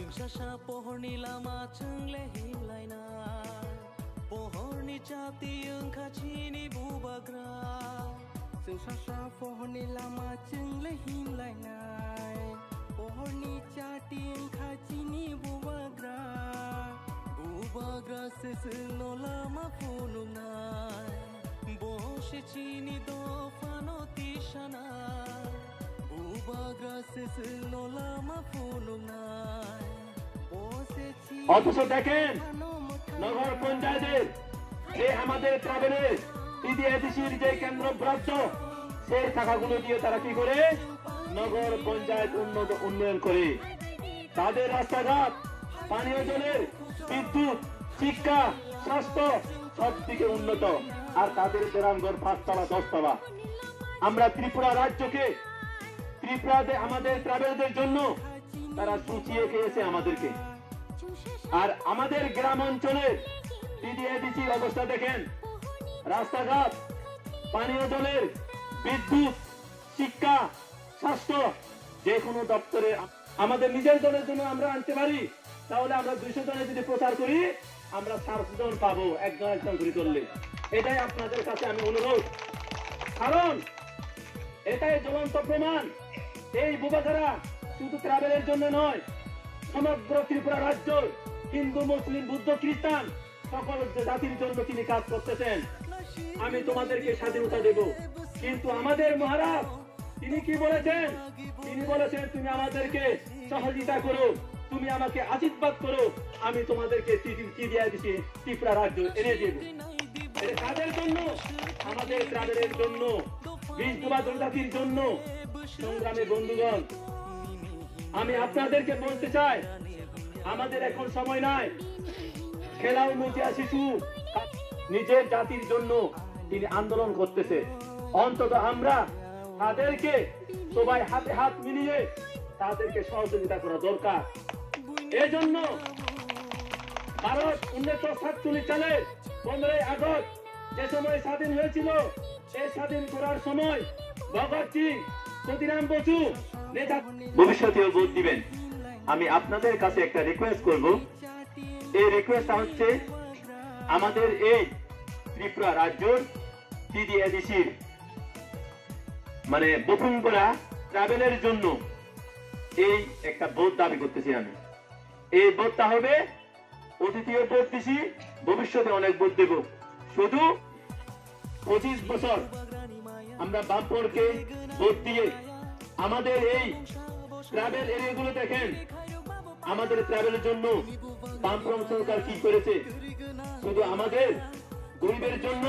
Sasa pohorni lama cengle himlaina pohorni cati yang kacini bubagra Sasa pohorni lama cengle himlaina pohorni cati yang kacini bubagra bubagra sesno lama punungai boshe chini do fanoti shana bubagra sesno lama punungai অথচ দেখেন নগর পঞ্চায়েতের যে আমাদের ট্রাভেলের টিডিএডিসির যে কেন্দ্র রাজ্য সেই টাকাগুলো দিয়ে তারা কি করে নগর পঞ্চায়েত উন্নয়ন করে তাদের রাস্তাঘাট পানীয় জলের বিদ্যুৎ শিক্ষা স্বাস্থ্য সব দিকে উন্নত আর তাদের গ্রামঘর 5 তলা 10 তলা আমরা ত্রিপুরা রাজ্যকে ত্রিপুরাতে আমাদের ট্রাভেলদের জন্য তারা সুচিয়ে খেয়েছে আমাদেরকে আর আমাদের গ্রাম অঞ্চলের টিডিএডিসি অবস্থা দেখেন রাস্তাঘাট পানীয় জলের বিদ্যুৎ শিক্ষা স্বাস্থ্য যে কোনো দপ্তরে আমাদের নিজের দলের জন্য আমরা আনতে পারি তাহলে আমরা 200 জনের যদি প্রচার করি আমরা 400 জন পাবো একজন করে করলে এটাই আপনাদের কাছে আমি অনুরোধ কারণ এটাই জ্বলন্ত প্রমাণ এই বুবাগারা শুধু ট্রাভেলের জন্য নয় সমগ্র ত্রিপুরা রাজ্য হিন্দু মুসলিম বুদ্ধ খ্রিস্টান সকল জাতির জন্য তিনি কাজ করতেছেন আমি তোমাদেরকে স্বাধীনতা দেব কিন্তু আমাদের মহারাজ তিনি কি বলেছেন তিনি বলেছেন তুমি আমাদেরকে সহযোগিতা করো তুমি আমাকে আশীর্বাদ করো আমি তোমাদেরকে কি দিয়ে দিচ্ছি ত্রিপুরা রাজ্য এনে দেব কাদের জন্য আমাদের ট্রাভেলের জন্য বিষ্ণুবা জনজাতির জন্য সংগ্রামী বন্ধুগণ আমি আপনাদেরকে বলতে চাই আমাদের এখন সময় নাই খেলাও মুচিয়া শিশু নিজের জাতির জন্য তিনি আন্দোলন করতেছে অন্তত আমরা তাদেরকে সবাই হাতে হাত মিলিয়ে তাদেরকে সহযোগিতা করা দরকার এজন্য ভারত 1947 সালে 15 আগস্ট যে সময় স্বাধীন হয়েছিল এই স্বাধীন করার সময় ভগৎ সিং ক্ষুদিরাম বসু ভবিষ্যতেও ভোট দিবেন আমি আপনাদের কাছে একটা রিকোয়েস্ট করব এই রিকোয়েস্টটা হচ্ছে আমাদের এই ত্রিপুরা রাজ্যের টিডিএডিসির মানে বপুঙ্গরা ট্রাভেলের জন্য এই একটা ভোট দাবি করতেছি আমি এই ভোটটা হবে অতীতীয় ভোট দিছি ভবিষ্যতে অনেক ভোট দেব শুধু 25 বছর আমরা বামপড়কে ভোট দিয়ে আমাদের এই ট্রাভেল এরিয়াগুলো দেখেন আমাদের ট্রাভেলের জন্য বামফ্রন্ট সরকার কি করেছে শুধু আমাদের গরিবের জন্য